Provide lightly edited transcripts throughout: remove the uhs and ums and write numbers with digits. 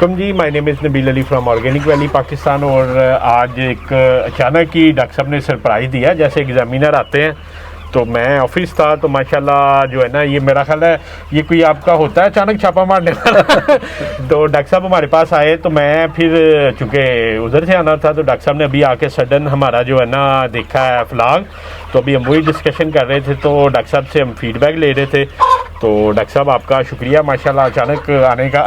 कम जी, my name is Nabeel Ali from organic valley Pakistan. और आज एक अचानक ही डॉक्टर साहब ने सरप्राइज़ दिया। जैसे एग्ज़ामिनर आते हैं तो मैं ऑफिस था, तो माशाल्लाह जो है ना, ये मेरा ख्याल है ये कोई आपका होता है अचानक छापा मारने वाला तो डॉक्टर साहब हमारे पास आए, तो मैं फिर चूँकि उधर से आना था, तो डॉक्टर साहब ने अभी आके सडन हमारा जो है ना देखा है फ्लॉग। तो अभी हम वही डिस्कशन कर रहे थे, तो डॉक्टर साहब से हम फीडबैक ले रहे थे। तो डॉक्टर साहब आपका शुक्रिया माशाल्लाह अचानक आने का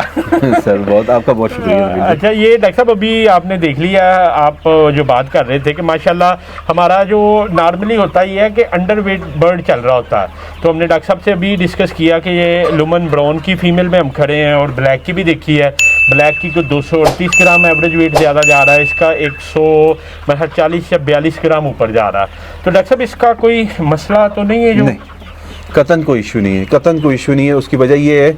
सर बहुत आपका बहुत शुक्रिया। अच्छा, ये डॉक्टर साहब अभी आपने देख लिया, आप जो बात कर रहे थे कि माशाल्लाह हमारा जो नॉर्मली होता ही है कि अंडर वेट बर्ड चल रहा होता है। तो हमने डॉक्टर साहब से अभी डिस्कस किया कि ये लुमन ब्राउन की फीमेल में हम खड़े हैं, और ब्लैक की भी देखी है। ब्लैक की को 238 ग्राम एवरेज वेट ज़्यादा जा रहा है, इसका 140 या 42 ग्राम ऊपर जा रहा है। तो डॉक्टर साहब इसका कोई मसला तो नहीं है? जो नहीं, कतन कोई इशू नहीं है, कतन कोई इशू नहीं है। उसकी वजह ये है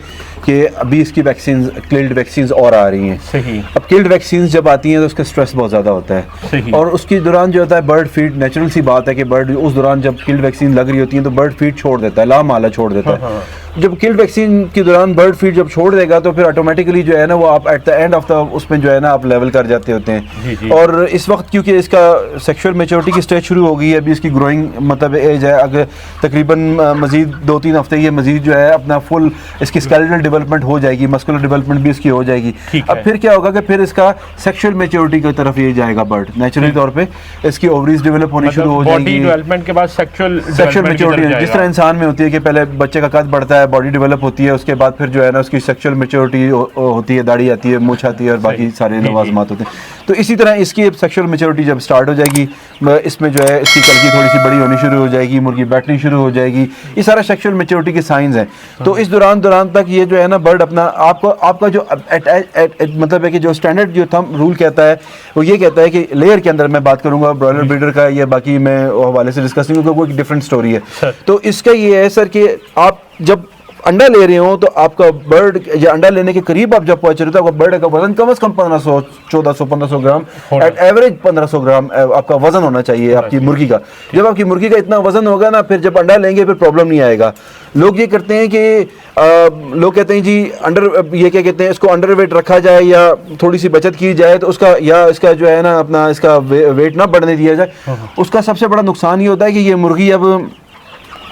कि अभी इसकी वैक्सीन, किल्ड वैक्सीन और आ रही हैं। सही। अब किल्ड वैक्सीन जब आती हैं तो उसका स्ट्रेस बहुत ज़्यादा होता है। सही। और उसके दौरान जो होता है बर्ड फीड, नेचुरल सी बात है कि बर्ड उस दौरान जब किल्ड वैक्सीन लग रही होती है तो बर्ड फीड छोड़ देता है, लामाला छोड़ देता है। हाँ। जब किल्ड वैक्सीन के दौरान बर्ड फीड जब छोड़ देगा तो फिर ऑटोमेटिकली जो है ना वो आप at the end of the उसमें जो है ना आप लेवल कर जाते होते हैं। जी। और इस वक्त क्योंकि इसका सेक्सुअल मेच्योरिटी की स्टेज शुरू हो गई है, अभी इसकी ग्रोइंग मतलब एज है, अगर तकरीबन मजीद 2-3 हफ्ते ये मजीद जो है अपना फुल इसकी स्केलेटल डेवलपमेंट हो जाएगी, मस्कुलर डेवलपमेंट भी इसकी हो जाएगी। अब फिर क्या होगा कि फिर इसका सेक्सुअल मेच्योरिटी की तरफ ये जाएगा बर्ड, नेचुरली तौर पे इसकी ओवरीज डेवलप होनी शुरू हो जाएगी। बॉडी डेवलपमेंट के बाद सेक्सुअल मेच्योरिटी जिस तरह इंसान में होती है कि पहले बच्चे का कद बढ़ता है, बॉडी डेवलप होती है, उसके बाद फिर जो है ना उसकी सेक्सुअल मेच्योरिटी होती है, दाढ़ी आती है, मूंछ आती है और बाकी सारे लवाजमात होते हैं। तो इसी तरह इसकी सेक्सुअल मेच्योरिटी जब स्टार्ट हो जाएगी, इसमें जो है इसकी कलगी थोड़ी सी बड़ी होनी शुरू हो जाएगी, मुर्गी बैठनी शुरू हो जाएगी। ये सारा सेक्सुअल मेच्योरिटी के साइंस हैं। तो इस दौरान तक ये जो है ना बर्ड अपना आपका जो मतलब है कि जो स्टैंडर्ड जो थंब रूल कहता है वो ये कहता है कि लेयर के अंदर, मैं बात करूंगा ब्रॉयलर ब्रीडर का, ये बाकी मैं हवाले से डिस्कस नहीं करूंगा, वो एक डिफरेंट स्टोरी है। तो इसका ये है सर कि आप जब अंडा ले रहे हो तो आपका बर्ड या अंडा लेने के करीब आप जब पहुंच रहे हो तो आपका बर्ड का वजन कम से कम 1500, 1400-1500 ग्राम, एट एवरेज 1500 ग्राम आपका वजन होना चाहिए आपकी मुर्गी का। जब आपकी मुर्गी का इतना वजन होगा ना, फिर जब अंडा लेंगे फिर प्रॉब्लम नहीं आएगा। लोग ये करते हैं कि लोग कहते हैं जी ये क्या कहते हैं, इसको अंडर वेट रखा जाए या थोड़ी सी बचत की जाए तो उसका, या इसका जो है ना अपना इसका वेट ना बढ़ने दिया जाए। उसका सबसे बड़ा नुकसान ये होता है कि ये मुर्गी अब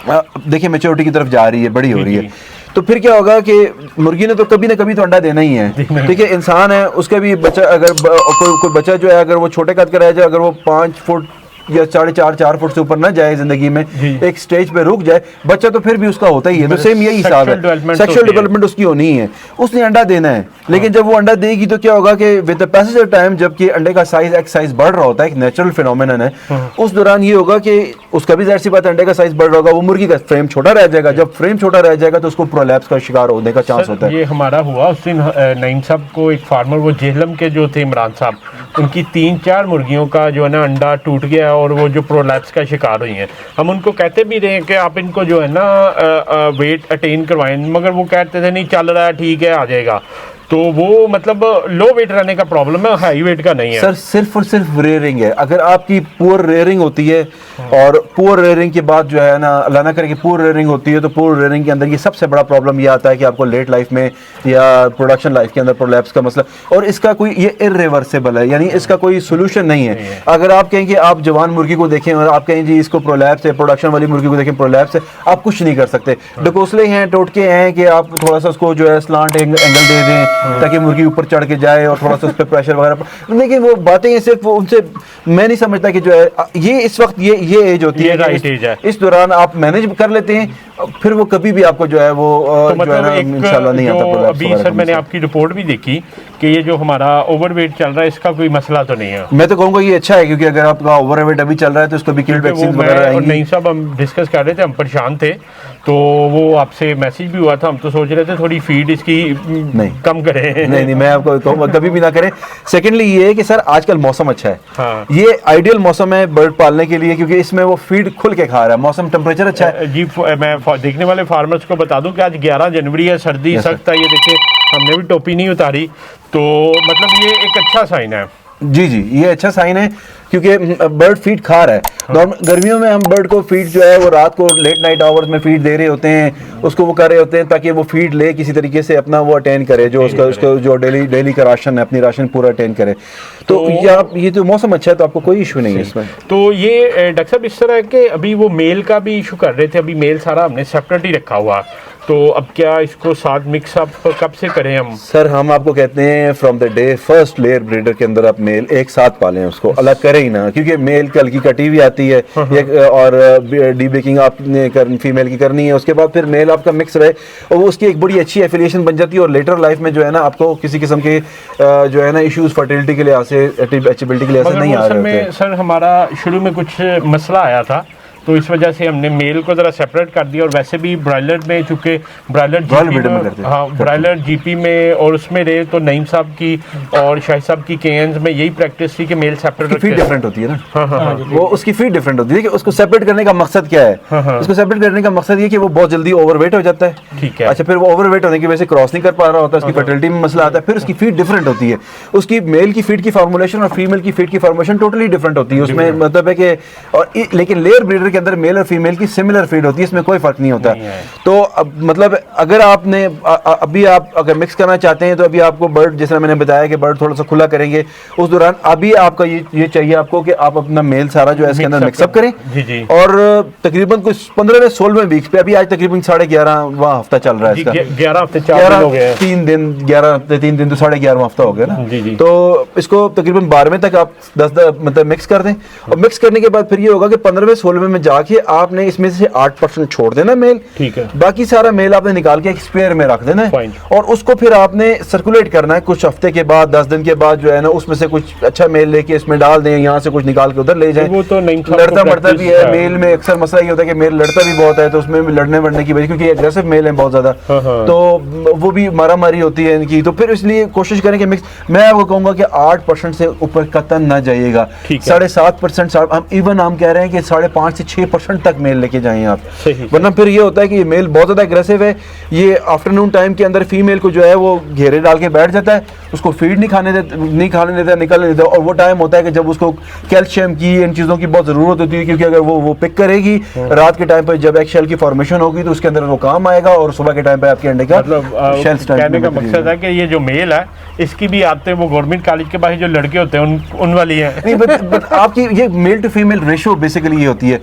देखिए मेच्योरिटी की तरफ जा रही है, बड़ी हो रही है। तो फिर क्या होगा कि मुर्गी ने तो कभी ना कभी तो अंडा देना ही है। ठीक है, इंसान है, उसका भी बच्चा, अगर कोई बच्चा जो है अगर वो छोटे कद का रह जाए, अगर वो 5 फुट या 4.5 फुट से ऊपर ना जाए जिंदगी में, एक स्टेज पे रुक जाए बच्चा, तो फिर भी उसका होता ही है। तो सेम यही हिसाब है, सेक्सुअल डेवलपमेंट उसकी होनी है, उसने अंडा देना है। लेकिन जब वो अंडा देगी तो क्या होगा कि with the passage of time, जबकि अंडे का साइज एक साइज बढ़ रहा होता है, एक नेचुरल फिनोमेनन है, उस दौरान ये होगा कि उसका भी जाहिर सी बात है अंडे का साइज बढ़ रहा होगा, वो मुर्गी का फ्रेम छोटा रह जाएगा। जब फ्रेम छोटा रह जाएगा तो उसको प्रोलैप्स का शिकार होने का चांस होता है। ये हमारा हुआ उस दिन नईम साहब को, एक फार्मर, वो जेहलम के जो थे इमरान साहब, उनकी 3-4 मुर्गियों का जो है ना अंडा टूट गया और वो जो प्रोलैप्स का शिकार हुई हैं। हम उनको कहते भी रहे कि आप इनको जो है ना वेट अटेन करवाएं, मगर वो कहते थे नहीं चल रहा है, ठीक है आ जाएगा। तो वो मतलब लो वेट रहने का प्रॉब्लम है, हाई वेट का नहीं है सर। सिर्फ और सिर्फ रेयरिंग है। अगर आपकी पुअर रेयरिंग होती है और पुअर रेयरिंग के बाद जो है ना, अल्लाह ना करे कि पुअर रेयरिंग होती है, तो पुअर रेयरिंग के अंदर ये सबसे बड़ा प्रॉब्लम ये आता है कि आपको लेट लाइफ में या प्रोडक्शन लाइफ के अंदर प्रोलैप्स का मसला, और इसका कोई ये इर्रिवर्सिबल है, यानी इसका कोई सोल्यूशन नहीं है। अगर आप कहें कि आप जवान मुर्गी को देखें और आप कहें जी इसको प्रोलैप्स है, प्रोडक्शन वाली मुर्गी को देखें प्रोलैप्स है, आप कुछ नहीं कर सकते। डकोसले हैं, टोटके हैं कि आप थोड़ा सा उसको जो है स्लांट एंगल दे दें ताकि मुर्गी ऊपर चढ़ के जाए और थोड़ा सा उस पर प्रेशर वगैरह। लेकिन वो बातें सिर्फ उनसे, मैं नहीं समझता कि जो है ये इस वक्त ये एज होती है, राइट एज है, इस दौरान आप मैनेज कर लेते हैं, फिर वो कभी भी आपको जो है वो तो मतलब इंशाल्लाह नहीं आता। अभी सर मैंने आपकी रिपोर्ट भी देखी कि ये जो हमारा ओवरवेट चल रहा है, इसका कोई मसला तो नहीं है। मैं तो कहूँगा ये अच्छा है, क्योंकि अगर आपका ओवरवेट अभी चल रहा है तो उसको भी किल्ड वैक्सीन वगैरह आएंगी। नहीं साहब, हम डिस्कस कर रहे थे, हम परेशान थे, तो वो आपसे मैसेज भी हुआ था, हम तो सोच रहे थे थोड़ी फीड इसकी नहीं कम करें। नहीं, मैं आपको कहूँगा कभी भी ना करें। सेकेंडली ये है कि सर आजकल मौसम अच्छा है। हाँ। ये आइडियल मौसम है बर्ड पालने के लिए, क्योंकि इसमें वो फीड खुल के खा रहा है, मौसम टेम्परेचर अच्छा है। जी, मैं देखने वाले फार्मर्स को बता दूं कि आज 11 जनवरी है, सर्दी सख्त है। ये देखिए हमने भी टोपी नहीं उतारी, तो मतलब ये एक अच्छा साइन है। जी, ये अच्छा साइन है क्योंकि बर्ड फीड खा रहा है। गर्मियों में हम बर्ड को फीड जो है वो रात को लेट नाइट आवर्स में फीड दे रहे होते हैं, उसको वो कर रहे होते हैं ताकि वो फीड ले किसी तरीके से अपना वो अटेंड करे, जो उसका जो डेली का राशन है, अपनी राशन पूरा अटेंड करे। तो ये तो मौसम अच्छा है तो आपको कोई इशू नहीं है इसमें। तो ये डॉक्टर साहब इस तरह के अभी वो मेल का भी इशू कर रहे थे, अभी मेल सारा हमने सेपरेट ही रखा हुआ, तो अब क्या इसको साथ मिक्स अप कब से करें हम? सर हम आपको कहते हैं from the day first layer breeder के अंदर आप मेल एक साथ पालें, उसको अलग करें ही ना, क्योंकि मेल कल की कटी हुई आती है और डीबेकिंग आपने फीमेल की करनी है, उसके बाद फिर मेल आपका मिक्स रहे और वो उसकी एक बड़ी अच्छी एफिलिएशन बन जाती है और लेटर लाइफ में जो है ना आपको किसी किस्म के जो है ना इश्यूज फर्टिलिटी के लिहाज से, एचेबिलिटी के लिहाज से नहीं आ रहे होते। सर हमारा शुरू में कुछ मसला आया था तो इस वजह से हमने मेल को ज़रा सेपरेट कर दिया, और वैसे भी ब्रायलर में चूँकि ब्रायलर जीपी में और उसमें रहे तो नईम साहब की और शाहिद साहब की केएन्स में यही प्रैक्टिस थी कि मेल सेपरेट फीड डिफरेंट होती है ना। हाँ, वो उसकी फीड डिफरेंट होती है कि उसको सेपरेट करने का मकसद क्या है? उसको सेपरेट करने का मकसद ये कि वो बहुत जल्दी ओवरवेट हो जाता है। ठीक है। अच्छा, फिर वो ओवरवेट होने की वजह से क्रॉस नहीं कर पा रहा होता, उसकी फर्टिलिटी में मसला आता है, फिर उसकी फीड डिफरेंट होती है। उसकी मेल की फीड की फॉर्मुलेशन और फीमेल की फीड की फॉर्मुलेशन टोटली डिफरेंट होती है। उसमें मतलब है कि और लेकिन लेयर ब्रीडर के अंदर मेल और फीमेल की सिमिलर फीड होती है, इसमें कोई फर्क नहीं होता। तो अब मतलब अगर आपने अभी आप अगर मिक्स करना चाहते हैं तो अभी आपको बर्ड, जैसे मैंने बताया कि बर्ड थोड़ा सा खुला करेंगे, उस दौरान अभी आपका ये चाहिए आपको कि आप अपना मेल सारा जो है इसके अंदर मिक्सअप करें। जी। और तकरीबन कुछ 15-16वें वीक पे, अभी आज तकरीबन 11.5वां हफ्ता चल रहा है इसका। 11 हफ्ते 4 दिन हो गए, 3 दिन 11 हफ्ते 3 दिन तो 11.5वां हफ्ता हो गया ना। जी। तो इसको तकरीबन 12वें तक आप 10 मतलब मिक्स कर दें, और मिक्स करने के बाद फिर ये होगा कि 15वें-16वें में जाके आपने इसमें से 8% छोड़ देना मेल। ठीक है। बाकी सारा मेल आपने निकाल के एक स्पेयर में रख देना है, और उसको फिर आपने सर्कुलेट करना है कुछ हफ्ते के बाद, 10 दिन के बाद जो है ना उसमें से कुछ अच्छा मेल लेके इसमें डाल दें, यहाँ से कुछ निकाल के उधर ले जाएं। वो तो लड़ता मरता भी है मेल में, अक्सर मसला ये होता है कि मेल लड़ता भी बहुत है, तो उसमें भी लड़ने वड़ने की वजह, क्योंकि एग्रेसिव मेल है बहुत ज्यादा, तो वो भी मारा मारी होती है इनकी। तो फिर इसलिए कोशिश करें कि मिक्स, मैं आपको कहूंगा कि 8% से ऊपर कतन ना जाइएगा। 7.5% हम इवन हम कह रहे हैं कि 5.5 से 6% तक मेल लेके जाएं आप, वरना फिर ये होता है कि ये मेल बहुत ज़्यादा एग्रेसिव है। ये आफ्टरनून टाइम के अंदर फीमेल को जो है वो घेरे डाल के बैठ जाता है, उसको फीड नहीं खाने देता, निकलने देता, और वो टाइम होता है कि जब उसको कैल्शियम की, इन चीज़ों की बहुत ज़रूरत होती है, क्योंकि अगर वो पिक करेगी रात के टाइम पर, जब एक शेल की फॉर्मेशन होगी तो उसके अंदर वो काम आएगा, और सुबह के टाइम पर आपके अंडे का मतलब कहने का मकसद है कि ये जो मेल है इसकी भी आते वो गवर्नमेंट कॉलेज के बाहर जो लड़के होते हैं उन वाली है नहीं, बट आपकी ये male to female ratio basically ये होती है।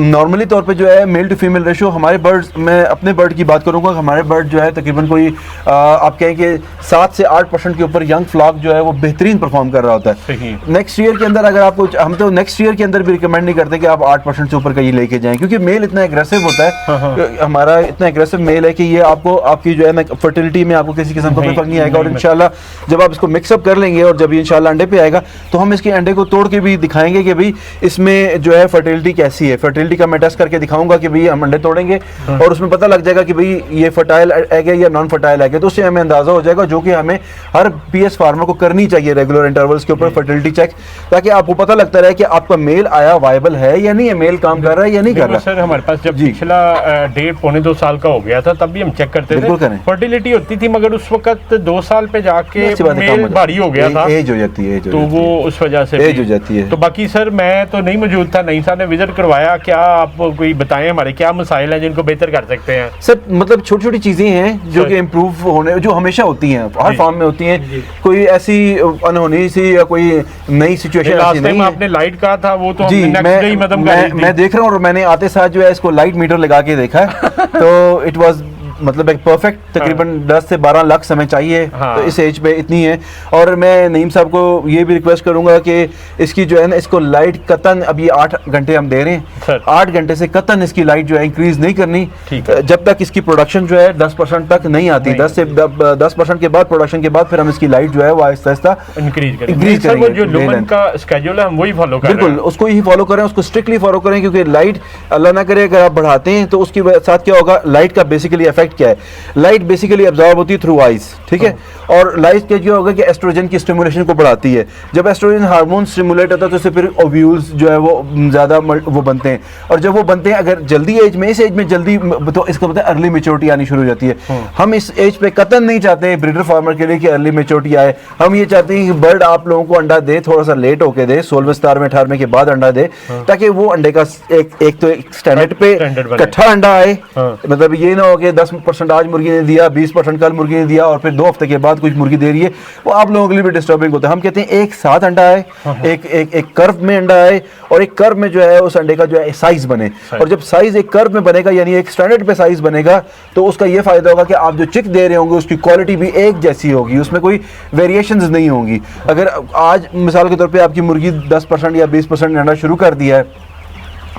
नॉर्मली तौर पे जो है मेल टू फीमेल रेशो हमारे बर्ड्स, मैं अपने बर्ड की बात करूंगा, हमारे बर्ड जो है तकरीबन कोई आप कहें कि 7 से 8% के ऊपर यंग फ्लॉक जो है वो बेहतरीन परफॉर्म कर रहा होता है। नेक्स्ट ईयर के अंदर अगर आपको, हम तो नेक्स्ट ईयर के अंदर भी रिकमेंड नहीं करते कि आप 8% से ऊपर का ये लेके जाएं, क्योंकि मेल इतना एग्रेसिव होता है, हमारा इतना एग्रेसिव मेल है कि ये आपको आपकी जो है ना फर्टिलिटी में आपको किसी किस्म का कोई फर्क नहीं आएगा। और इंशाल्लाह जब आप इसको मिक्सअप कर लेंगे और जब ये इंशाल्लाह अंडे पे आएगा तो हम इसके अंडे को तोड़ के भी दिखाएंगे कि भाई इसमें जो है फर्टिलिटी कैसी है। फर्टिलिटी का मैं टेस्ट करके दिखाऊंगा कि भाई हम अंडे तोड़ेंगे और उसमें पता लग जाएगा कि भाई ये फर्टाइल एग है या नॉन फर्टाइल एग है, तो उससे हमें अंदाजा हो जाएगा, जो कि हमें हर पीएस फार्मर को करनी चाहिए रेगुलर इंटरवल्स के ऊपर फर्टिलिटी चेक, ताकि आपको पता लगता रहे कि आपका मेल आया वायबल है या नहीं है, मेल काम कर रहा है या नहीं कर रहा। सर हमारे पास जब पिछला 1.5-2 साल का हो गया था तब भी हम चेक करते थे, फर्टिलिटी होती थी, मगर उस वक्त 2 साल पे जाके मेल भारी हो गया था, एज हो जाती है, तो वो उस वजह से एज हो जाती है। तो बाकी सर मैं तो नहीं मौजूद था, नहीं साहब ने विजिट करवाया, क्या आप कोई बताएं हमारे क्या मसाइल हैं जिनको बेहतर कर सकते हैं? सर मतलब छोटी छोटी चीजें हैं जो कि इम्प्रूव होने, जो हमेशा होती हैं, हर फार्म में होती हैं, कोई ऐसी अनहोनी सी या कोई नई सिचुएशन ऐसी नहीं है। आपने लाइट कहा था वो तो जी, मैं देख रहा हूँ और मैंने आते साथ जो है इसको लाइट मीटर लगा के देखा है तो इट वाज मतलब एक परफेक्ट, तकरीबन 10 से 12 लाख समय चाहिए। तो इस एज पे इतनी है। और मैं नईम साहब को ये भी रिक्वेस्ट करूंगा कि इसकी जो है ना, इसको लाइट कतन, अभी 8 घंटे हम दे रहे हैं, 8 घंटे से कतन इसकी लाइट जो है इंक्रीज नहीं करनी जब तक इसकी प्रोडक्शन जो है 10% तक नहीं आती। 10% के बाद, प्रोडक्शन के बाद फिर हम इसकी लाइट जो है वो आहिस्ता आहिस्ता इंक्रीज करेंगे। जो लुमेन का स्केड्यूल है हम वही फॉलो करें, बिल्कुल उसको ही फॉलो करें, उसको स्ट्रिक्टली फॉलो करें, क्योंकि लाइट अल्लाह ना करे अगर आप बढ़ाते हैं तो उसके साथ क्या होगा, लाइट का बेसिकली इफेक्ट इफेक्ट क्या है? लाइट बेसिकली एब्जॉर्ब होती है थ्रू आइज, ठीक है, और लाइट के क्या होगा कि एस्ट्रोजन की स्टिमुलेशन को बढ़ाती है। जब एस्ट्रोजन हार्मोन स्टिमुलेट होता है तो उससे फिर ओव्यूल्स जो है वो ज़्यादा वो बनते हैं, और जब वो बनते हैं अगर जल्दी एज में, इस एज में जल्दी, तो इसका मतलब अर्ली मेच्योरिटी आनी शुरू हो जाती है। हम इस एज पे कतन नहीं चाहते ब्रीडर फार्मर के लिए कि अर्ली मेच्योरिटी आए। हम ये चाहते हैं कि बर्ड आप लोगों को अंडा दे, थोड़ा सा लेट होके दे, 16वें 17वें 18वें के बाद अंडा दे, ताकि वो अंडे का एक तो एक स्टैंडर्ड पे इकट्ठा अंडा आए। मतलब ये ना हो कि 10% आज मुर्गी ने दिया, 20% कल मुर्गी ने दिया, और फिर 2 हफ्ते के बाद कुछ मुर्गी दे रही है, वो आप लोगों के लिए भी डिस्टर्बिंग होता है। हम कहते हैं एक साथ अंडा आए, एक कर्व में अंडा आए, और एक कर्व में जो है उस अंडे का जो है साइज बने। और जब साइज एक कर्व में बनेगा, यानी एक स्टैंडर्ड पे साइज बनेगा, तो उसका ये फायदा होगा कि आप जो चिक दे रहे होंगे उसकी क्वालिटी भी एक जैसी होगी, उसमें कोई वेरिएशंस नहीं होंगी। अगर आज मिसाल के तौर पे आपकी मुर्गी 10% या 20% अंडा शुरू कर दिया है,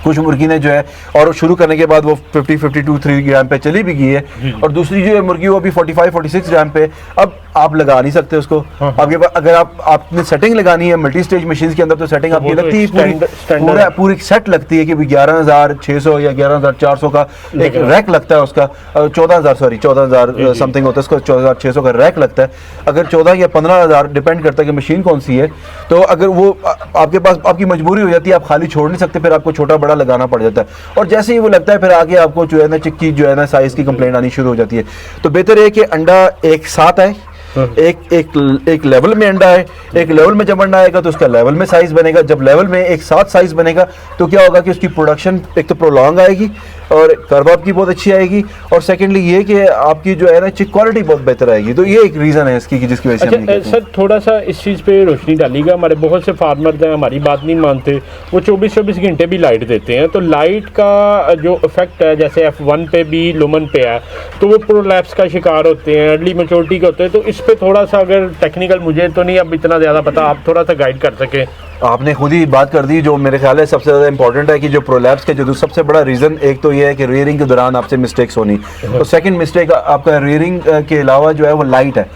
कुछ मुर्गी ने जो है, और शुरू करने के बाद वो 50-52-3 ग्राम पे चली भी गई है, और दूसरी जो है मुर्गी वो अभी 45-46 ग्राम पे, अब आप लगा नहीं सकते उसको। आपके पास अगर आपने सेटिंग लगानी है मल्टी स्टेज मशीन के अंदर, तो सेटिंग आपकी लगती है पूरी सेट लगती है कि 11,600 या 11,400 का एक रैक लगता है उसका, 14,000 समथिंग होता है उसका, 14,600 का रैक लगता है। अगर 14 या 15,000 डिपेंड करता है कि मशीन कौन सी है, तो अगर वो आपके पास, आपकी मजबूरी हो जाती है, आप खाली छोड़ नहीं सकते, फिर आपको छोटा बड़ा लगाना पड़ जाता है, और जैसे ही वो लगता है फिर आगे आपको जो है ना चिक्की जो है ना साइज की कंप्लेंट आनी शुरू हो जाती है। तो बेहतर है कि अंडा एक साथ आए, एक लेवल में अंडा है, एक लेवल में जब अंडा आएगा तो उसका लेवल में साइज बनेगा। जब लेवल में एक साथ साइज बनेगा तो क्या होगा कि उसकी प्रोडक्शन एक तो प्रोलॉन्ग आएगी, और कर्व आपकी बहुत अच्छी आएगी, और सेकेंडली ये कि आपकी जो है ना चिक क्वालिटी बहुत बेहतर आएगी। तो ये एक रीज़न है इसकी कि जिसकी वजह से अच्छा, सर थोड़ा सा इस चीज़ पे रोशनी डालिएगा। हमारे बहुत से फार्मर्स हैं, हमारी बात नहीं मानते, वो 24-24 घंटे भी लाइट देते हैं, तो लाइट का जो इफेक्ट है, जैसे F1 पे भी लुमन पे है, तो वो प्रोलैप्स का शिकार होते हैं, अर्ली मैच्योरिटी के होते हैं। तो इस पे थोड़ा सा, अगर टेक्निकल मुझे तो नहीं अब इतना ज़्यादा पता, आप थोड़ा सा गाइड कर सकें। आपने खुद ही बात कर दी, जो मेरे ख्याल है सबसे ज़्यादा इंपॉर्टेंट है कि जो प्रोलैप्स के जो सबसे बड़ा रीज़न एक तो ये है कि रियरिंग के दौरान आपसे मिस्टेक्स होनी, तो सेकंड मिस्टेक आपका रियरिंग के अलावा जो है वो लाइट है।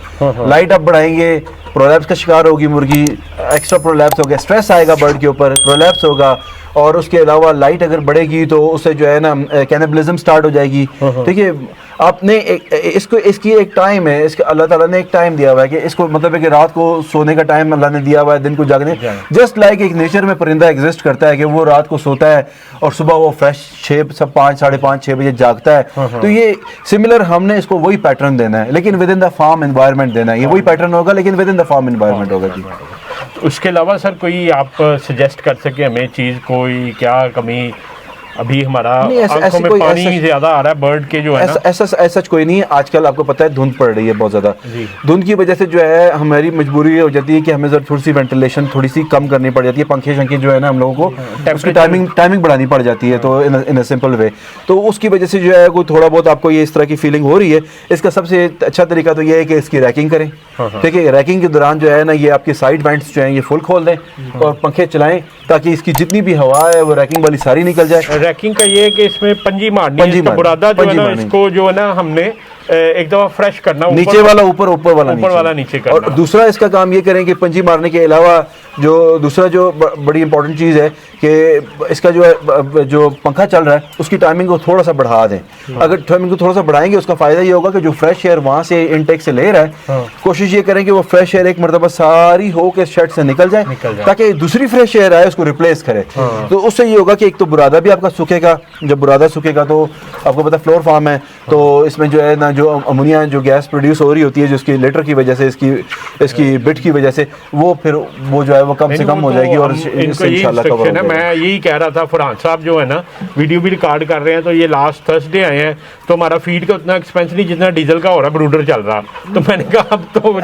लाइट आप बढ़ाएंगे, प्रोलैप्स का शिकार होगी मुर्गी, एक्स्ट्रा प्रोलैप्स हो गया, स्ट्रेस आएगा बर्ड के ऊपर, प्रोलैप्स होगा, और उसके अलावा लाइट अगर बढ़ेगी तो उससे जो है ना कैनिबलिज्म स्टार्ट हो जाएगी। ठीक है, आपने इसको, इसकी एक टाइम है, इसका अल्लाह ताला ने एक टाइम दिया हुआ है कि इसको, मतलब है कि रात को सोने का टाइम अल्लाह ने दिया हुआ है, दिन को जागने। जस्ट लाइक एक नेचर में परिंदा एग्जिस्ट करता है कि वो रात को सोता है और सुबह वो फ्रेश 5, 5:30, 6 बजे जागता है। तो ये सिमिलर हमने इसको वही पैटर्न देना है, लेकिन within the farm environment देना है। ये वही पैटर्न होगा लेकिन within the farm environment होगा जी। उसके अलावा सर कोई आप सजेस्ट कर सके हमें चीज़, कोई क्या कमी अभी हमारा आंखों में पानी ज्यादा आ रहा है बर्ड के जो है ना, ऐसा कोई नहीं है। आजकल आपको पता है धुंध पड़ रही है बहुत ज़्यादा, धुंध की वजह से जो है हमारी मजबूरी हो जाती है कि हमें थोड़ी सी वेंटिलेशन थोड़ी सी कम करनी पड़ जाती है, पंखे शंखे जो है ना हम लोगों को उसकी टाइमिंग बढ़ानी पड़ जाती है, तो इन अ सिंपल वे। तो उसकी वजह से जो है कोई थोड़ा बहुत आपको ये इस तरह की फीलिंग हो रही है। इसका सबसे अच्छा तरीका तो ये है कि इसकी रैकिंग करें। ठीक है, रैकिंग के दौरान जो है ना ये आपके साइड वेंट्स जो हैं ये फुल खोल दें और पंखे चलाएं, ताकि इसकी जितनी भी हवा है वो रैकिंग वाली सारी निकल जाए। रैकिंग का ये है कि इसमें पंजी मारनी है, इसका बुरादा जो है ना, इसको जो है ना हमने एक दफा फ्रेश करना, नीचे वाला ऊपर, ऊपर वाला नीचे करना। और दूसरा इसका काम ये करें कि पंजी मारने के अलावा जो दूसरा जो बड़ी इंपॉर्टेंट चीज़ है कि इसका जो है जो पंखा चल रहा है उसकी टाइमिंग को थोड़ा सा बढ़ा दें। अगर टाइमिंग को थोड़ा सा बढ़ाएंगे उसका फ़ायदा ये होगा कि जो फ्रेश एयर वहाँ से इनटेक से ले रहा है, कोशिश ये करें कि वो फ्रेश एयर एक मरतबा सारी हो के शर्ट से निकल जाए, ताकि दूसरी फ्रेश एयर आए उसको रिप्लेस करे। तो उससे ये होगा कि एक तो बुरादा भी आपका सूखेगा, जब बुरादा सूखेगा तो आपको पता फ्लोर फार्म है, तो इसमें जो है ना जो अमोनिया जो गैस प्रोड्यूस हो रही होती है जो इसकी लेटर की वजह से, इसकी बिट की वजह से, वो फिर वो जो है वो कम से कम हो जाएगी और इंशाल्लाह कवर हो जाएगा। मैं यही कह रहा था, फरहान साहब जो है ना वीडियो भी रिकॉर्ड कर रहे हैं, तो ये लास्ट थर्सडे आए हैं, तो हमारा फीड का उतना एक्सपेंस नहीं जितना डीजल का हो रहा है, ब्रूडर चल रहा, तो मैंने कहा अब तो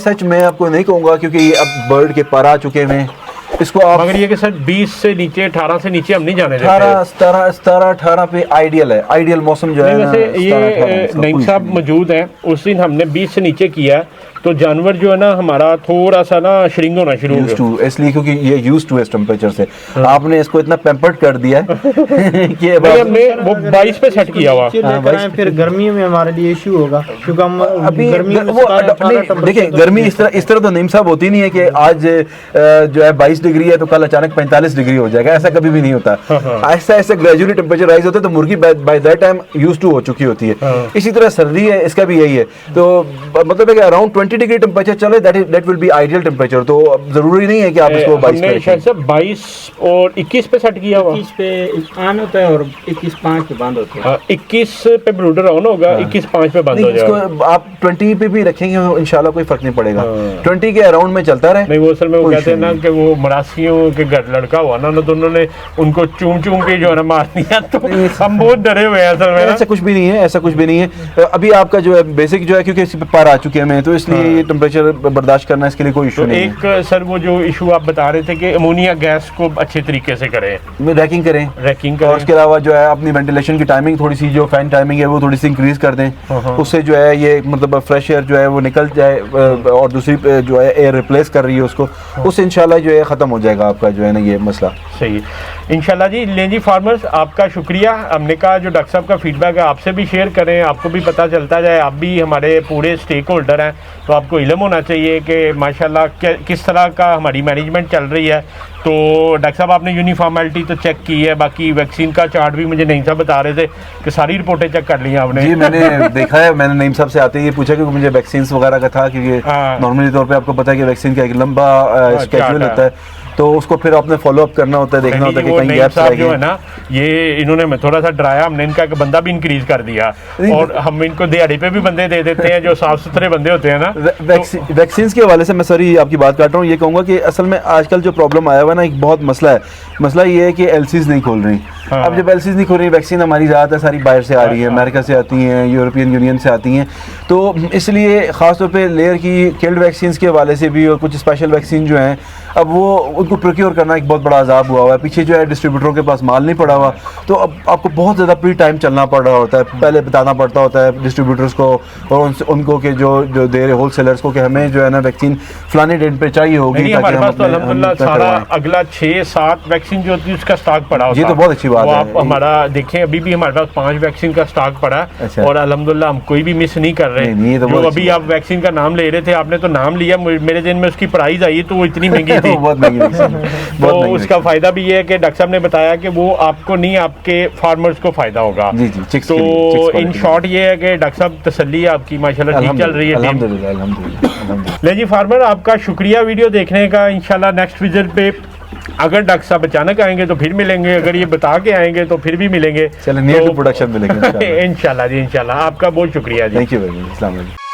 सच मैं आपको नहीं कहूँगा क्योंकि अब बर्ड के पर आ चुके हैं इसको आप, मगर ये कि सर 20 से नीचे 18 से नीचे हम नहीं जाने देते। 17-18 पे आइडियल है, आइडियल मौसम जो है। वैसे ये नईम साहब मौजूद हैं, उस दिन हमने 20 से नीचे किया, तो जानवर जो है ना हमारा थोड़ा सा ना श्रिंक होना शुरू हो गया, इसलिए क्योंकि ये यूज्ड टू इस टेम्परेचर से। आपने इसको इतना पैम्पर्ड कर दिया है कि अब नहीं, हमने वो 22 पे सेट किया हुआ। फिर गर्मियों में हमारे लिए इशू होगा, क्योंकि हम अभी गर्मियों में वो देखिए गर्मी इस तरह तो नईम साहब होती नहीं है कि आज जो है 22 डिग्री है तो कल अचानक 45 डिग्री हो जाएगा, ऐसा कभी भी नहीं होता। ऐसा ऐसे ग्रेजुअली टेम्परेचर राइज होता है तो मुर्गी by that time use to हो चुकी होती है। इसी तरह सर्दी है, इसका भी यही है। तो मतलब है कि अराउंड 20 डिग्री टेम्परेचर चले, that will be ideal temperature. तो जरूरी नहीं है कि आप इसको 22 पे शायद से 22 और 21 पे सेट किया हुआ। 21 पे ऑन होता है और 21.5 पे बंद होता है। 21 पे ब्रूडर ऑन होगा, 21.5 पे बंद हो जाएगा। इसको आप 20 पे भी रखेंगे इंशाल्लाह कोई फर्क नहीं पड़ेगा। 20 के अराउंड में चलता रहे। नहीं वो असल में वो कहते हैं ना कि वो मरासियों के घर लड़का हुआ ना तो उन्होंने उनको चूम चूम के जो है ना मार दिया, तो हम बहुत डरे हुए हैं असल में। ऐसा कुछ भी नहीं है, ऐसा कुछ भी नहीं है। अभी आपका जो है बेसिक जो है क्योंकि इसी पे पार आ चुके हैं तो इसलिए ये टेम्परेचर बर्दाश्त करना इसके लिए कोई इशू नहीं है। एक सर वो जो इशू आप बता रहे थे कि अमोनिया गैस को अच्छे तरीके से करें, रैकिंग करें और उसके अलावा जो है अपनी वेंटिलेशन की टाइमिंग थोड़ी सी जो फैन टाइमिंग है वो थोड़ी सी इंक्रीज कर दें, उससे जो है ये मतलब फ्रेश एयर जो है वो निकल जाए और दूसरी जो है एयर रिप्लेस कर रही है उसको, उससे इंशाल्लाह जो है ख़त्म हो जाएगा आपका जो है ना ये मसला। सही है इंशाल्लाह जी। लेंजी फार्मर्स आपका शुक्रिया। हमने कहा जो डॉक्टर साहब का फीडबैक है आपसे भी शेयर करें, आपको भी पता चलता जाए, आप भी हमारे पूरे स्टेक होल्डर हैं तो आपको इल्म होना चाहिए कि माशाल्लाह किस तरह का हमारी मैनेजमेंट चल रही है। तो डॉक्टर साहब आपने यूनिफॉर्मेलिटी तो चेक की है, बाकी वैक्सीन का चार्ट भी मुझे नईम साहब बता रहे थे कि सारी रिपोर्टें चेक कर ली आपने। जी मैंने देखा है, मैंने नईम साहब से आते ही ये पूछा कि मुझे वैक्सीन वगैरह का था, क्योंकि नॉर्मली तौर पे आपको पता है कि वैक्सीन का एक लंबा स्केड्यूल होता है तो उसको फिर आपने फॉलो अप करना होता है, देखना होता है कि कहीं गैप्स रह गए। जो है ना ये इन्होंने मैं थोड़ा सा डराया, हमने इनका बंदा भी इंक्रीज कर दिया और हम इनको दिहाड़ी पे भी बंदे दे देते हैं जो साफ सुथरे बंदे होते हैं ना। वैक्सीन के हवाले से मैं सॉरी आपकी बात काट रहा हूँ, ये कहूँगा कि असल में आजकल जो प्रॉब्लम आया हुआ ना एक बहुत मसला है। मसला ये है कि एलसीज नहीं खोल रही। अब जब एलसीज नहीं खोल रही, वैक्सीन हमारी ज़्यादातर सारी बाहर से आ रही है, अमेरिका से आती हैं, यूरोपियन यूनियन से आती हैं, तो इसलिए ख़ासतौर पे लेयर की किल्ड वैक्सीन के हवाले से भी और कुछ स्पेशल वैक्सीन जो हैं अब वो उनको प्रोक्योर करना एक बहुत बड़ा अजाब हुआ हुआ है। पीछे जो है डिस्ट्रीब्यूटरों के पास माल नहीं पड़ा हुआ, तो अब आपको बहुत ज़्यादा प्री टाइम चलना पड़ रहा होता है, पहले बताना पड़ता होता है डिस्ट्रीब्यूटर्स को और उनको कि जो दे रहे होल सेलर्स को कि हमें जो है ना वैक्सीन फलाने डेट पे चाहिए होगी। हमारे पास तो अल्हम्दुलिल्लाह सारा अगला 6-7 वैक्सीन जो होती है उसका स्टॉक पड़ा होता है। ये तो बहुत अच्छी बात है। आप हमारा देखें अभी भी हमारे पास 5 वैक्सीन का स्टॉक पड़ा है और अल्हम्दुलिल्लाह हम कोई भी मिस नहीं कर रहे। जो अभी आप वैक्सीन का नाम ले रहे थे, आपने तो नाम लिया, मेरे दिन में उसकी प्राइस आई तो वो इतनी महंगी थी बहुत महंगी तो उसका फायदा भी ये है कि डॉक्टर साहब ने बताया कि वो आपको नहीं आपके फार्मर्स को फायदा होगा। जी जी, तो इन शॉर्ट ये है कि डॉक्टर साहब तसल्ली है आपकी माशाल्लाह ठीक चल रही है। अल्हम्दुलिल्लाह। ले जी फार्मर आपका शुक्रिया वीडियो देखने का। इंशाल्लाह नेक्स्ट विजिट पे अगर डॉक्टर साहब अचानक आएंगे तो फिर मिलेंगे, अगर ये बता के आएंगे तो फिर भी मिलेंगे। चलिए नियर टू प्रोडक्शन मिलेंगे इंशाल्लाह जी, इंशाल्लाह। आपका बहुत शुक्रिया जी, थैंक यू वेरी मच। अस्सलाम वालेकुम।